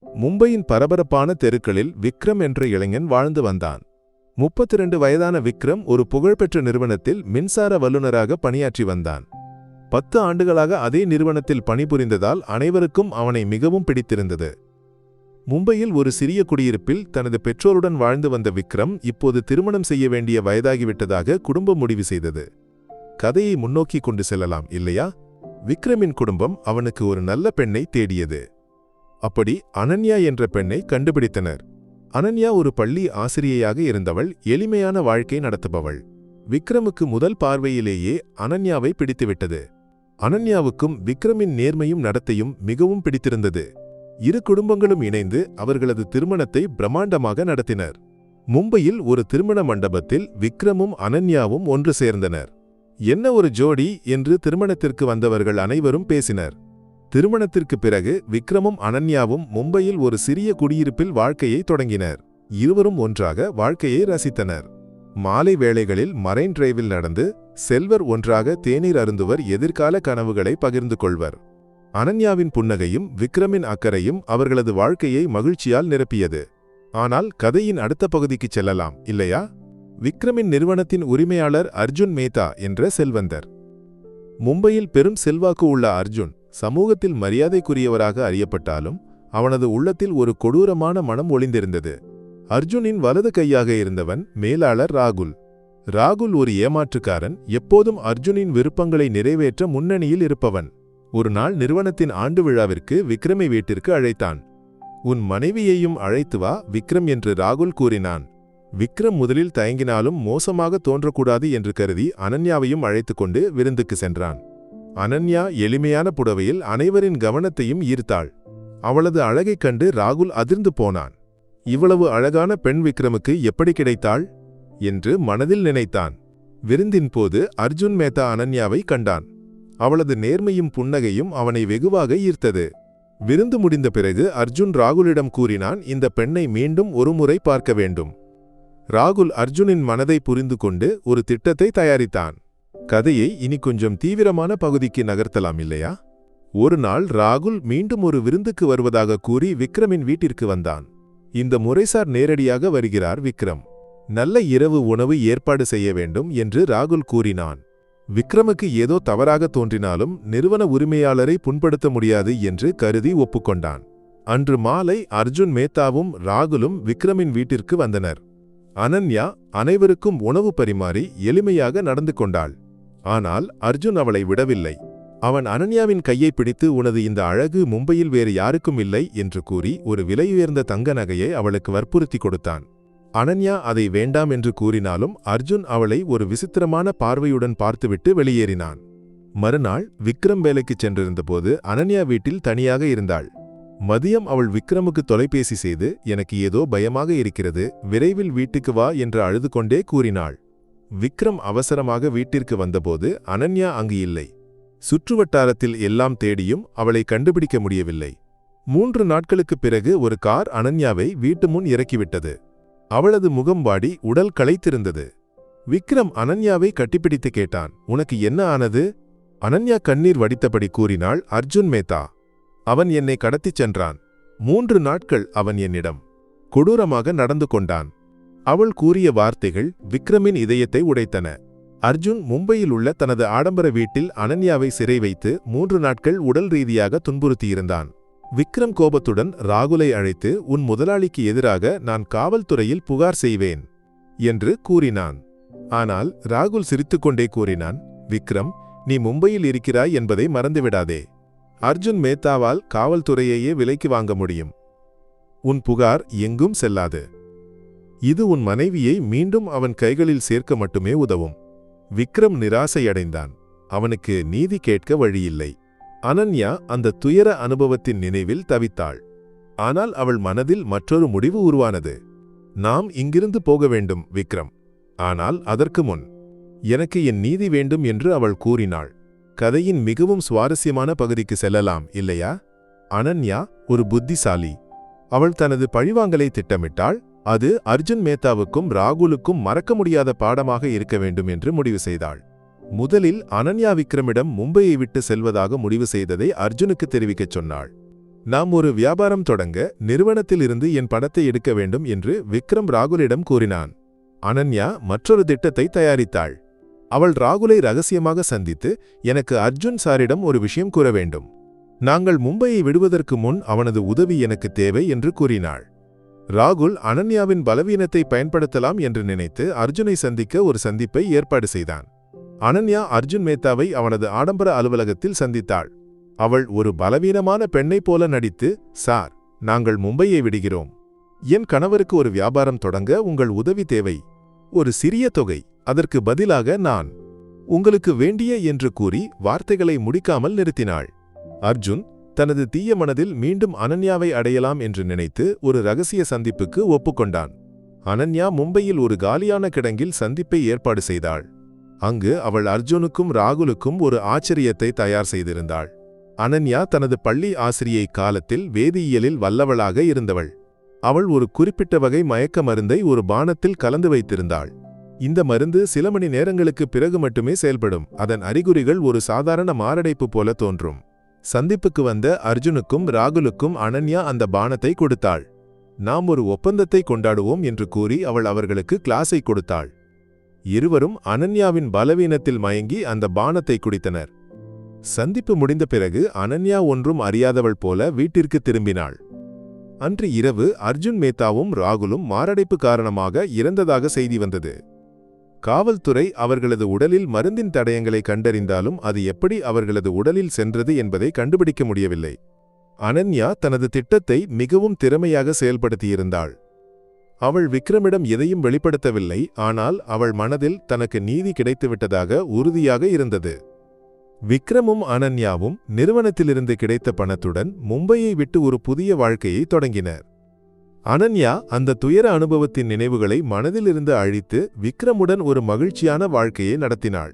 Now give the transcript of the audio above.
மும்பையின் பரபரப்பான தெருக்களில் விக்ரம் என்ற இளைஞன் வாழ்ந்து வந்தான். 32 வயதான விக்ரம் ஒரு புகழ்பெற்ற நிறுவனத்தில் மின்சார வல்லுநராக பணியாற்றி வந்தான். 10 ஆண்டுகளாக அதே நிறுவனத்தில் பணிபுரிந்ததால் அனைவருக்கும் அவனை மிகவும் பிடித்திருந்தது. மும்பையில் ஒரு சிறிய குடியிருப்பில் தனது பெற்றோருடன் வாழ்ந்து வந்த விக்ரம் இப்போது திருமணம் செய்ய வேண்டிய வயதாகிவிட்டதாக குடும்பம் முடிவு செய்தது. கதையை முன்னோக்கி கொண்டு செல்லலாம் இல்லையா? விக்ரமின் குடும்பம் அவனுக்கு ஒரு நல்ல பெண்ணை தேடியது. அப்படி அனன்யா என்ற பெண்ணை கண்டுபிடித்தனர். அனன்யா ஒரு பள்ளி ஆசிரியையாக இருந்தவள், எளிமையான வாழ்க்கை நடத்துபவள். விக்ரமுக்கு முதல் பார்வையிலேயே அனன்யாவை பிடித்துவிட்டது. அனன்யாவுக்கும் விக்ரமின் நேர்மையும் நடத்தையும் மிகவும் பிடித்திருந்தது. இரு குடும்பங்களும் இணைந்து அவர்களது திருமணத்தை பிரம்மாண்டமாக நடத்தினர். மும்பையில் ஒரு திருமண மண்டபத்தில் விக்ரமும் அனன்யாவும் ஒன்று சேர்ந்தனர். என்ன ஒரு ஜோடி என்று திருமணத்திற்கு வந்தவர்கள் அனைவரும் பேசினர். திருமணத்திற்கு பிறகு விக்ரமும் அனன்யாவும் மும்பையில் ஒரு சிறிய குடியிருப்பில் வாழ்க்கையை தொடங்கினர். இருவரும் ஒன்றாக வாழ்க்கையை ரசித்தனர். மாலை வேளைகளில் மரைன் டிரைவில் நடந்து செல்வர், ஒன்றாக தேநீர் அருந்துவர், எதிர்கால கனவுகளை பகிர்ந்து கொள்வர். அனன்யாவின் புன்னகையும் விக்ரமின் அக்கறையும் அவர்களது வாழ்க்கையை மகிழ்ச்சியால் நிரப்பியது. ஆனால் கதையின் அடுத்த பகுதிக்கு செல்லலாம் இல்லையா? விக்ரமின் நிறுவனத்தின் உரிமையாளர் அர்ஜுன் மேத்தா என்ற செல்வந்தர். மும்பையில் பெரும் செல்வாக்கு உள்ள அர்ஜுன் சமூகத்தில் மரியாதைக்குரியவராக அறியப்பட்டாலும் அவனது உள்ளத்தில் ஒரு கொடூரமான மனம் ஒளிந்திருந்தது. அர்ஜுனின் வலது கையாக இருந்தவன் மேலாளர் ராகுல். ராகுல் ஒரு ஏமாற்றுக்காரன், எப்போதும் அர்ஜுனின் விருப்பங்களை நிறைவேற்ற முன்னணியில் இருப்பவன். ஒரு நாள் நிறுவனத்தின் ஆண்டு விழாவிற்கு விக்ரமை வீட்டிற்கு அழைத்தான். உன் மனைவியையும் அழைத்து வா விக்ரம் என்று ராகுல் கூறினான். விக்ரம் முதலில் தயங்கினாலும் மோசமாக தோன்றக்கூடாது என்று கருதி அனன்யாவையும் அழைத்துக் கொண்டு விருந்துக்கு சென்றான். அனன்யா எளிமையான புடவையில் அனைவரின் கவனத்தையும் ஈர்த்தாள். அவளது அழகைக் கண்டு ராகுல் அதிர்ந்து போனான். இவ்வளவு அழகான பெண் விக்ரமுக்கு எப்படி கிடைத்தாள் என்று மனதில் நினைத்தான். விருந்தின் போது அர்ஜுன் மேத்தா அனன்யாவை கண்டான். அவளது நேர்மையும் புன்னகையும் அவனை வெகுவாக ஈர்த்தது. விருந்து முடிந்த பிறகு அர்ஜுன் ராகுலிடம் கூறினான், இந்த பெண்ணை மீண்டும் ஒருமுறை பார்க்க வேண்டும். ராகுல் அர்ஜுனின் மனதை புரிந்து கொண்டு ஒரு திட்டத்தை தயாரித்தான். கதையை இனி கொஞ்சம் தீவிரமான பகுதிக்கு நகர்த்தலாம் இல்லையா? ஒரு நாள் ராகுல் மீண்டும் ஒரு விருந்துக்கு வருவதாக கூறி விக்ரமின் வீட்டிற்கு வந்தான். இந்த முறைசார் நேரடியாக வருகிறார் விக்ரம். நல்ல இரவு உணவு ஏற்பாடு செய்ய வேண்டும் என்று ராகுல் கூறினான். விக்ரமுக்கு ஏதோ தவறாக தோன்றினாலும் நிறுவன உரிமையாளரை புண்படுத்த முடியாது என்று கருதி ஒப்புக்கொண்டான். அன்று மாலை அர்ஜுன் மேத்தாவும் ராகுலும் விக்ரமின் வீட்டிற்கு வந்தனர். அனன்யா அனைவருக்கும் உணவு பரிமாறி எளிமையாக நடந்து கொண்டாள். ஆனால் அர்ஜுன் அவளை விடவில்லை. அவன் அனன்யாவின் கையை பிடித்து, உனது இந்த அழகு மும்பையில் வேறு யாருக்கும் இல்லை என்று கூறி ஒரு விலையுயர்ந்த தங்க நகையை அவளுக்கு வற்புறுத்தி கொடுத்தான். அனன்யா அதை வேண்டாம் என்று கூறினாலும் அர்ஜுன் அவளை ஒரு விசித்திரமான பார்வையுடன் பார்த்துவிட்டு வெளியேறினான். மறுநாள் விக்ரம் வேலைக்கு சென்றிருந்தபோது அனன்யா வீட்டில் தனியாக இருந்தாள். மதியம் அவள் விக்ரமுக்கு தொலைபேசி செய்து, எனக்கு ஏதோ பயமாக இருக்கிறது, விரைவில் வீட்டுக்கு வா என்று அழுது கொண்டே கூறினாள். விக்ரம் அவசரமாக வீட்டிற்கு வந்தபோது அனன்யா அங்கு இல்லை. சுற்றுவட்டாரத்தில் எல்லாம் தேடியும் அவளை கண்டுபிடிக்க முடியவில்லை. 3 நாட்களுக்குப் பிறகு ஒரு கார் அனன்யாவை வீட்டு முன் இறக்கிவிட்டது. அவளது முகம் வாடி உடல் களைத்திருந்தது. விக்ரம் அனன்யாவை கட்டிப்பிடித்து கேட்டான், உனக்கு என்ன ஆனது? அனன்யா கண்ணீர் வடித்தபடி கூறினாள், அர்ஜுன் மேத்தா. அவன் என்னை கடத்திச் சென்றான். 3 நாட்கள் அவன் என்னிடம் கொடூரமாக நடந்து கொண்டான். அவள் கூறிய வார்த்தைகள் விக்ரமின் இதயத்தை உடைத்தன. அர்ஜுன் மும்பையில் உள்ள தனது ஆடம்பர வீட்டில் அனன்யாவை சிறை வைத்து 3 நாட்கள் உடல் ரீதியாக துன்புறுத்தியிருந்தான். விக்ரம் கோபத்துடன் ராகுலை அழைத்து, உன் முதலாளிக்கு எதிராக நான் காவல்துறையில் புகார் செய்வேன் என்று கூறினான். ஆனால் ராகுல் சிரித்துக்கொண்டே கூறினான், விக்ரம், நீ மும்பையில் இருக்கிறாய் என்பதை மறந்துவிடாதே. அர்ஜுன் மேத்தாவால் காவல்துறையையே விலைக்கு வாங்க முடியும். உன் புகார் எங்கும் செல்லாது. இது உன் மனைவியை மீண்டும் அவன் கைகளில் சேர்க்க மட்டுமே உதவும். விக்ரம் நிராசையடைந்தான். அவனுக்கு நீதி கேட்க வழியில்லை. அனன்யா அந்த துயர அனுபவத்தின் நினைவில் தவித்தாள். ஆனால் அவள் மனதில் மற்றொரு முடிவு உருவானது. நாம் இங்கிருந்து போக வேண்டும் விக்ரம். ஆனால் அதற்கு முன் எனக்கு என் நீதி வேண்டும் என்று அவள் கூறினாள். கதையின் மிகவும் சுவாரஸ்யமான பகுதிக்கு செல்லலாம் இல்லையா? அனன்யா ஒரு புத்திசாலி. அவள் தனது பழிவாங்கலை திட்டமிட்டாள். அது அர்ஜுன் மேத்தாவுக்கும் ராகுலுக்கும் மறக்க முடியாத பாடமாக இருக்க வேண்டும் என்று முடிவு செய்தாள். முதலில் அனன்யா விக்ரமிடம் மும்பையை விட்டு செல்வதாக முடிவு செய்ததை அர்ஜுனுக்கு தெரிவிக்கச் சொன்னாள். நாம் ஒரு வியாபாரம் தொடங்க நிறுவனத்தில் இருந்து என் பணத்தை எடுக்க வேண்டும் என்று விக்ரம் ராகுலிடம் கூறினான். அனன்யா மற்றொரு திட்டத்தை தயாரித்தாள். அவள் ராகுலை ரகசியமாக சந்தித்து, எனக்கு அர்ஜுன் சாரிடம் ஒரு விஷயம் கூற வேண்டும். நாங்கள் மும்பையை விடுவதற்கு முன் அவனது உதவி எனக்கு தேவை என்று கூறினாள். ராகுல் அனன்யாவின் பலவீனத்தை பயன்படுத்தலாம் என்று நினைத்து அர்ஜுனை சந்திக்க ஒரு சந்திப்பை ஏற்பாடு செய்தான். அனன்யா அர்ஜுன் மேத்தாவை அவனது ஆடம்பர அலுவலகத்தில் சந்தித்தாள். அவள் ஒரு பலவீனமான பெண்ணைப் போல நடித்து, சார், நாங்கள் மும்பையை விடுகிறோம். என் கணவருக்கு ஒரு வியாபாரம் தொடங்க உங்கள் உதவி தேவை. ஒரு சிறிய தொகை, அதற்கு பதிலாக நான் உங்களுக்கு வேண்டிய என்று கூறி வார்த்தைகளை முடிக்காமல் நிறுத்தினாள். அர்ஜுன் தனது தீய மனதில் மீண்டும் அனன்யாவை அடையலாம் என்று நினைத்து ஒரு ரகசிய சந்திப்புக்கு ஒப்புக்கொண்டான். அனன்யா மும்பையில் ஒரு காலியான கிடங்கில் சந்திப்பை ஏற்பாடு செய்தாள். அங்கு அவள் அர்ஜுனுக்கும் ராகுலுக்கும் ஒரு ஆச்சரியத்தை தயார் செய்திருந்தாள். அனன்யா தனது பள்ளி ஆசிரியை காலத்தில் வேதியியலில் வல்லவளாக இருந்தவள். அவள் ஒரு குறிப்பிட்ட வகை மயக்க மருந்தை ஒரு பானத்தில் கலந்து வைத்திருந்தாள். இந்த மருந்து சில மணி நேரங்களுக்கு பிறகு மட்டுமே செயல்படும். அதன் அறிகுறிகள் ஒரு சாதாரண மாரடைப்பு போல தோன்றும். சந்திப்புக்கு வந்த அர்ஜுனுக்கும் ராகுலுக்கும் அனன்யா அந்த பானத்தை கொடுத்தாள். நாம் ஒரு ஒப்பந்தத்தை கொண்டாடுவோம் என்று கூறி அவள் அவர்களுக்கு கிளாஸை கொடுத்தாள். இருவரும் அனன்யாவின் பலவீனத்தில் மயங்கி அந்த பானத்தை குடித்தனர். சந்திப்பு முடிந்த பிறகு அனன்யா ஒன்றும் அறியாதவள் போல வீட்டிற்கு திரும்பினாள். அன்று இரவு அர்ஜுன் மேத்தாவும் ராகுலும் மாரடைப்பு காரணமாக இறந்ததாக செய்தி வந்தது. காவல்துறை அவர்களது உடலில் மருந்தின் தடயங்களை கண்டறிந்தாலும் அது எப்படி அவர்களது உடலில் சென்றது என்பதை கண்டுபிடிக்க முடியவில்லை. அனன்யா தனது திட்டத்தை மிகவும் திறமையாக செயல்படுத்தியிருந்தாள். அவள் விக்ரமிடம் எதையும் வெளிப்படுத்தவில்லை, ஆனால் அவள் மனதில் தனக்கு நீதி கிடைத்துவிட்டதாக உறுதியாக இருந்தது. விக்ரமும் அனன்யாவும் நிறுவனத்திலிருந்து கிடைத்த பணத்துடன் மும்பையை விட்டு ஒரு புதிய வாழ்க்கையை தொடங்கினர். அனன்யா அந்த துயர அனுபவத்தின் நினைவுகளை மனதிலிருந்து அழித்து விக்ரமுடன் ஒரு மகிழ்ச்சியான வாழ்க்கையை நடத்தினாள்.